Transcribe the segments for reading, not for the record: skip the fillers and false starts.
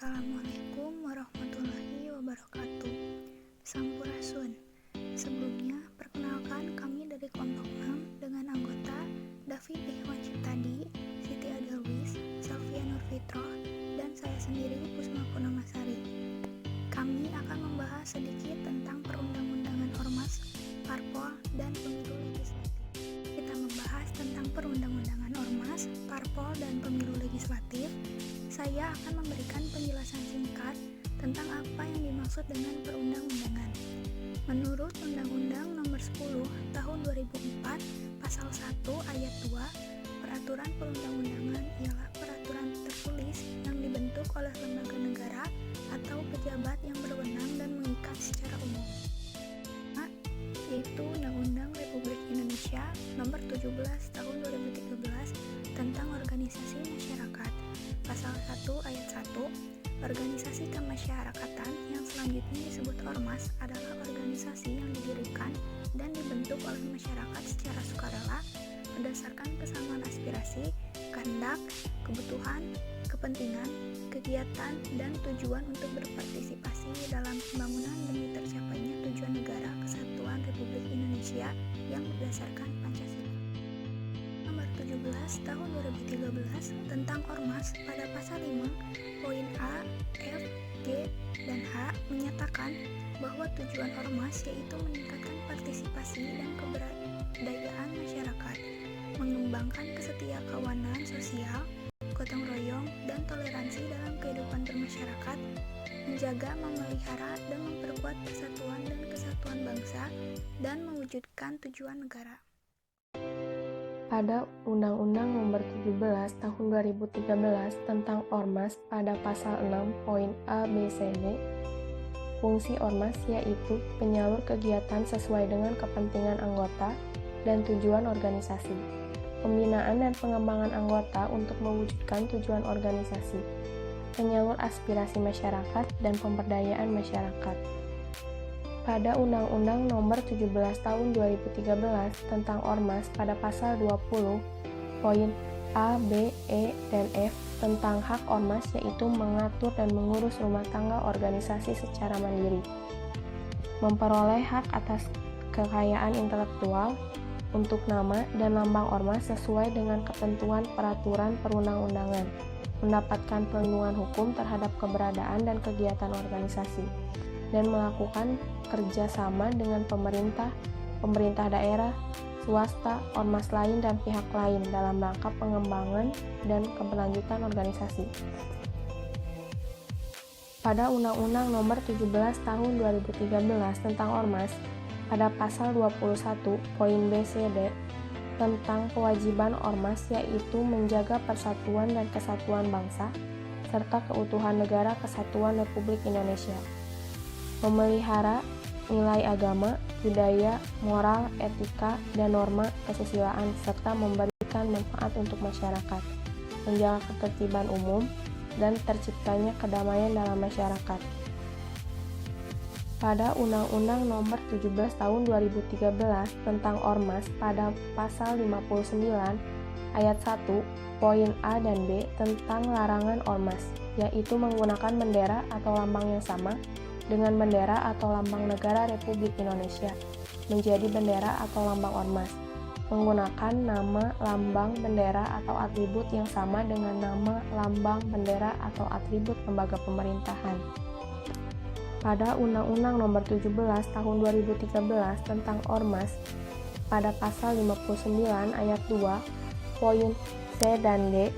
Assalamualaikum warahmatullahi wabarakatuh. Sampurasun. Sebelumnya, perkenalkan kami dari kelompok 6 dengan anggota David Ikhwan Ciptadi, Siti Adelwis, Selvia Nurfitroh, dan saya sendiri Pusma Purnamasari. Kami akan membahas sedikit tentang perundang-undangan ormas, parpol, dan pemilu legislatif. Kita membahas tentang perundang-undangan ormas, parpol, dan pemilu legislatif. Saya akan memberikan penjelasan singkat tentang apa yang dimaksud dengan perundang-undangan. Menurut Undang-Undang Nomor 10 Tahun 2004, Pasal 1 Ayat 2, peraturan perundang-undangan ialah peraturan tertulis yang dibentuk oleh lembaga negara atau pejabat yang berwenang dan mengikat secara umum, yaitu Undang-Undang Republik Indonesia Nomor 17 Tahun 2013 tentang organisasi masyarakat. Pasal 1 Ayat 1, organisasi kemasyarakatan yang selanjutnya disebut ormas adalah organisasi yang didirikan dan dibentuk oleh masyarakat secara sukarela berdasarkan kesamaan aspirasi, kehendak, kebutuhan, kepentingan, kegiatan, dan tujuan untuk berpartisipasi dalam pembangunan demi tercapainya tujuan negara kesatuan Republik Indonesia yang berdasarkan Pancasila. Nomor 17 Tahun 2013 tentang ormas pada pasal 5 poin A, F, G, dan H menyatakan bahwa tujuan ormas yaitu meningkatkan partisipasi dan keberadaan masyarakat, mengembangkan kesetiakawanan sosial, gotong royong, dan toleransi dalam kehidupan bermasyarakat, menjaga, memelihara, dan memperkuat persatuan dan kesatuan bangsa, dan mewujudkan tujuan negara. Pada Undang-Undang Nomor 17 Tahun 2013 tentang Ormas pada Pasal 6 poin A, B, C, D, fungsi ormas yaitu penyalur kegiatan sesuai dengan kepentingan anggota dan tujuan organisasi, pembinaan dan pengembangan anggota untuk mewujudkan tujuan organisasi, penyalur aspirasi masyarakat dan pemberdayaan masyarakat. Pada Undang-Undang Nomor 17 Tahun 2013 tentang Ormas pada Pasal 20 poin A, B, E, dan F tentang hak ormas yaitu mengatur dan mengurus rumah tangga organisasi secara mandiri, memperoleh hak atas kekayaan intelektual untuk nama dan lambang ormas sesuai dengan ketentuan peraturan perundang-undangan, mendapatkan perlindungan hukum terhadap keberadaan dan kegiatan organisasi, dan melakukan kerjasama dengan pemerintah daerah, swasta, ormas lain, dan pihak lain dalam rangka pengembangan dan keberlanjutan organisasi. Pada Undang-Undang Nomor 17 Tahun 2013 tentang Ormas, pada Pasal 21 poin B, C, D, tentang kewajiban ormas yaitu menjaga persatuan dan kesatuan bangsa, serta keutuhan negara kesatuan Republik Indonesia, memelihara nilai agama, budaya, moral, etika, dan norma kesusilaan, serta memberikan manfaat untuk masyarakat, menjaga ketertiban umum, dan terciptanya kedamaian dalam masyarakat. Pada Undang-Undang Nomor 17 Tahun 2013 tentang Ormas pada Pasal 59 Ayat 1 poin A dan B tentang larangan ormas, yaitu menggunakan bendera atau lambang yang sama dengan bendera atau lambang negara Republik Indonesia menjadi bendera atau lambang ormas, menggunakan nama, lambang, bendera, atau atribut yang sama dengan nama, lambang, bendera, atau atribut lembaga pemerintahan. Pada Undang-Undang Nomor 17 Tahun 2013 tentang Ormas pada Pasal 59 Ayat 2 poin C dan D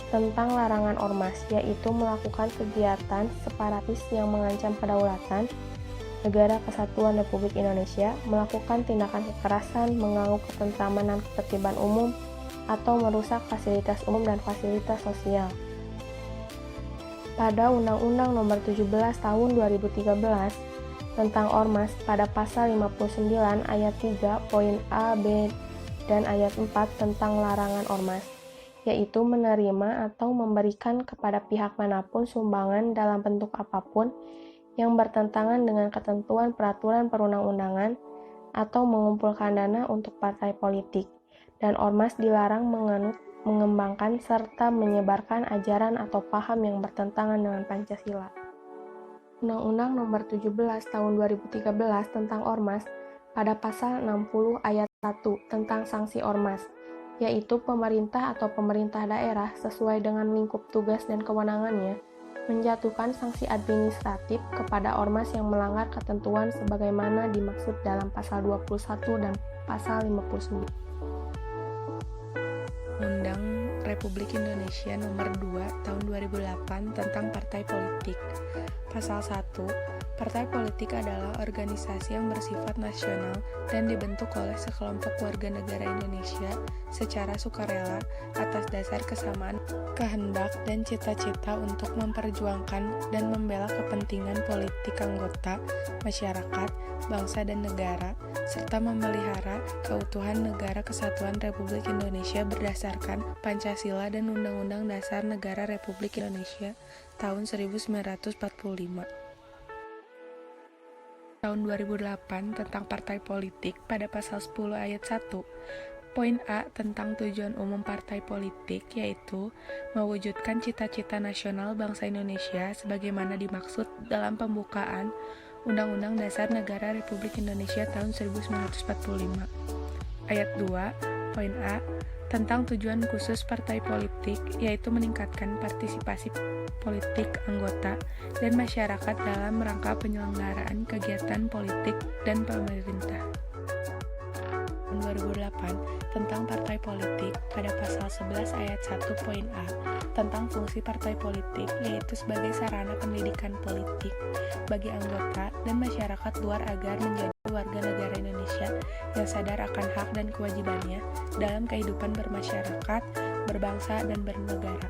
tentang larangan ormas, yaitu melakukan kegiatan separatis yang mengancam kedaulatan negara kesatuan Republik Indonesia, melakukan tindakan kekerasan, mengganggu ketentraman dan ketertiban umum, atau merusak fasilitas umum dan fasilitas sosial. Pada Undang-Undang Nomor 17 Tahun 2013 tentang Ormas pada Pasal 59 Ayat 3 poin A, B, dan Ayat 4 tentang larangan ormas, yaitu menerima atau memberikan kepada pihak manapun sumbangan dalam bentuk apapun yang bertentangan dengan ketentuan peraturan perundang-undangan atau mengumpulkan dana untuk partai politik, dan ormas dilarang menganut mengembangkan, serta menyebarkan ajaran atau paham yang bertentangan dengan Pancasila. Undang-Undang Nomor 17 Tahun 2013 tentang Ormas pada pasal 60 ayat 1 tentang sanksi ormas, yaitu pemerintah atau pemerintah daerah sesuai dengan lingkup tugas dan kewenangannya menjatuhkan sanksi administratif kepada ormas yang melanggar ketentuan sebagaimana dimaksud dalam pasal 21 dan pasal 59. Undang Republik Indonesia Nomor 2 Tahun 2008 tentang Partai Politik. Pasal 1. Partai politik adalah organisasi yang bersifat nasional dan dibentuk oleh sekelompok warga negara Indonesia secara sukarela atas dasar kesamaan kehendak dan cita-cita untuk memperjuangkan dan membela kepentingan politik anggota, masyarakat, bangsa dan negara, serta memelihara keutuhan Negara Kesatuan Republik Indonesia berdasarkan Pancasila dan Undang-Undang Dasar Negara Republik Indonesia tahun 1945. Tahun 2008 tentang partai politik pada pasal 10 ayat 1. Poin A tentang tujuan umum partai politik yaitu mewujudkan cita-cita nasional bangsa Indonesia sebagaimana dimaksud dalam pembukaan Undang-Undang Dasar Negara Republik Indonesia tahun 1945. Ayat 2, poin A tentang tujuan khusus partai politik yaitu meningkatkan partisipasi politik anggota dan masyarakat dalam rangka penyelenggaraan kegiatan politik dan pemerintah. Tahun 2008 tentang partai politik pada pasal 11 ayat 1 poin A tentang fungsi partai politik yaitu sebagai sarana pendidikan politik bagi anggota dan masyarakat luar agar menjadi warga negara Indonesia yang sadar akan hak dan kewajibannya dalam kehidupan bermasyarakat, berbangsa, dan bernegara.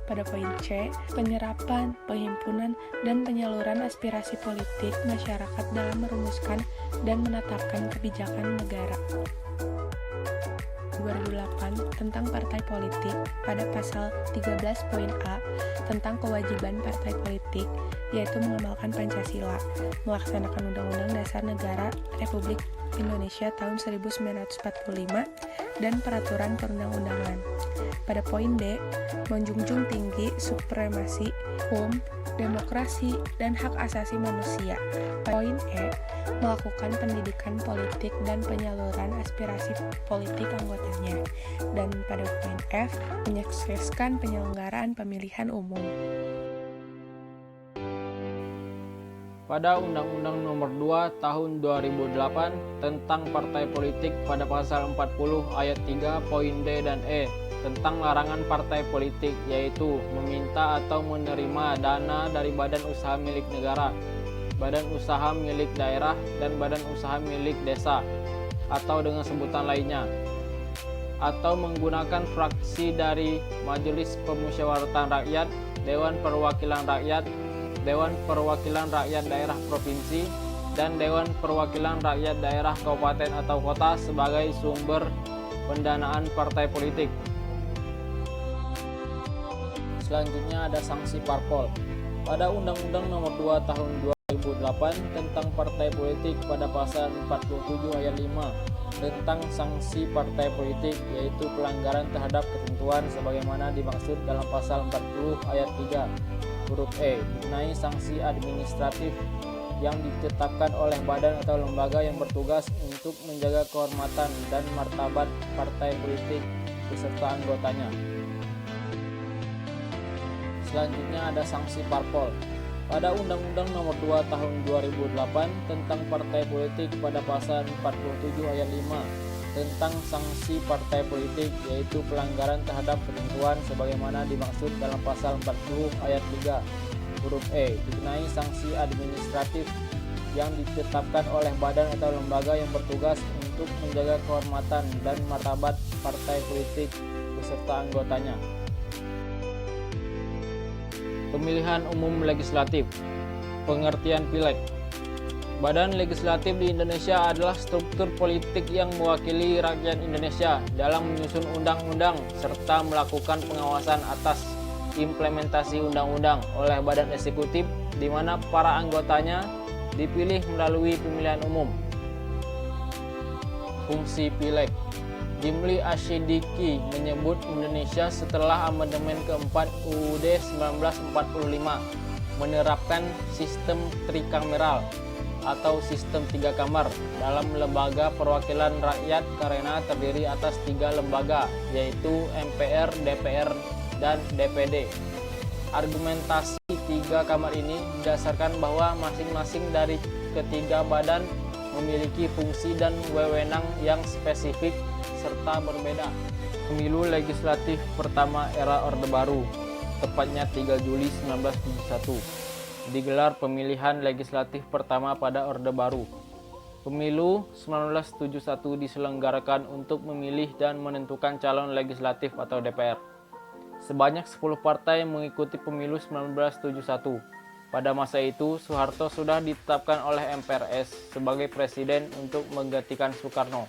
Pada poin C, penyerapan, penghimpunan, dan penyaluran aspirasi politik masyarakat dalam merumuskan dan menetapkan kebijakan negara. 2008 tentang partai politik pada pasal 13 poin A tentang kewajiban partai politik yaitu mengamalkan Pancasila, melaksanakan Undang-Undang Dasar Negara Republik Indonesia tahun 1945 dan peraturan perundang-undangan. Pada poin D, menjunjung tinggi supremasi hukum, demokrasi, dan hak asasi manusia. Poin E, melakukan pendidikan politik dan penyaluran aspirasi politik anggotanya. Dan pada poin F, menyukseskan penyelenggaraan pemilihan umum. Pada Undang-Undang Nomor 2 Tahun 2008 tentang Partai Politik pada pasal 40 ayat 3 poin D dan E tentang larangan partai politik yaitu meminta atau menerima dana dari badan usaha milik negara, badan usaha milik daerah, dan badan usaha milik desa atau dengan sebutan lainnya, atau menggunakan fraksi dari Majelis Pemusyawaratan Rakyat, Dewan Perwakilan Rakyat, Dewan Perwakilan Rakyat Daerah Provinsi, dan Dewan Perwakilan Rakyat Daerah Kabupaten atau Kota sebagai sumber pendanaan partai politik. Selanjutnya ada sanksi parpol. Pada Undang-Undang Nomor 2 Tahun 2008 tentang partai politik pada pasal 47 ayat 5 tentang sanksi partai politik yaitu pelanggaran terhadap ketentuan sebagaimana dimaksud dalam pasal 40 ayat 3 huruf E dikenai sanksi administratif yang ditetapkan oleh badan atau lembaga yang bertugas untuk menjaga kehormatan dan martabat partai politik beserta anggotanya. Selanjutnya ada sanksi parpol. Pada Undang-Undang Nomor 2 Tahun 2008 tentang partai politik pada pasal 47 ayat 5 tentang sanksi partai politik yaitu pelanggaran terhadap ketentuan sebagaimana dimaksud dalam pasal 40 ayat 3 huruf E dikenai sanksi administratif yang ditetapkan oleh badan atau lembaga yang bertugas untuk menjaga kehormatan dan martabat partai politik beserta anggotanya. Pemilihan umum legislatif. Pengertian pileg. Badan legislatif di Indonesia adalah struktur politik yang mewakili rakyat Indonesia dalam menyusun undang-undang serta melakukan pengawasan atas implementasi undang-undang oleh badan eksekutif di mana para anggotanya dipilih melalui pemilihan umum. Fungsi pileg. Jimli Asyidiki menyebut Indonesia setelah amandemen keempat UUD 1945 menerapkan sistem trikameral atau sistem 3 kamar dalam lembaga perwakilan rakyat karena terdiri atas 3 lembaga, yaitu MPR, DPR, dan DPD. Argumentasi 3 kamar ini didasarkan bahwa masing-masing dari ketiga badan memiliki fungsi dan wewenang yang spesifik serta berbeda. Pemilu legislatif pertama era Orde Baru, tepatnya 3 Juli 1971. Digelar pemilihan legislatif pertama pada Orde Baru. Pemilu 1971 diselenggarakan untuk memilih dan menentukan calon legislatif atau DPR. Sebanyak 10 partai mengikuti pemilu 1971. Pada masa itu, Soeharto sudah ditetapkan oleh MPRS sebagai presiden untuk menggantikan Soekarno.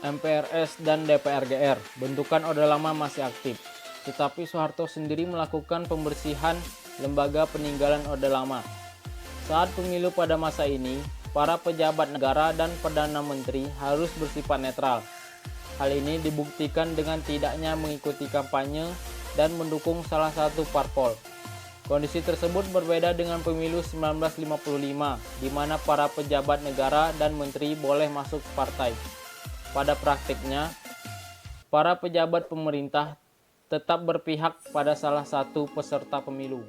MPRS dan DPR-GR, bentukan Orde Lama masih aktif, tetapi Soeharto sendiri melakukan pembersihan lembaga peninggalan Orde Lama. Saat pemilu pada masa ini, para pejabat negara dan Perdana Menteri harus bersifat netral. Hal ini dibuktikan dengan tidaknya mengikuti kampanye dan mendukung salah satu parpol. Kondisi tersebut berbeda dengan pemilu 1955, di mana para pejabat negara dan menteri boleh masuk partai. Pada praktiknya, para pejabat pemerintah tetap berpihak pada salah satu peserta pemilu.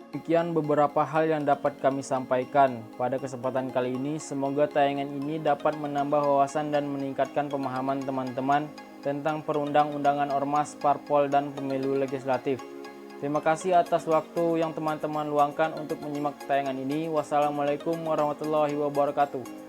Demikian beberapa hal yang dapat kami sampaikan pada kesempatan kali ini. Semoga tayangan ini dapat menambah wawasan dan meningkatkan pemahaman teman-teman tentang perundang-undangan ormas, parpol, dan pemilu legislatif. Terima kasih atas waktu yang teman-teman luangkan untuk menyimak tayangan ini. Wassalamualaikum warahmatullahi wabarakatuh.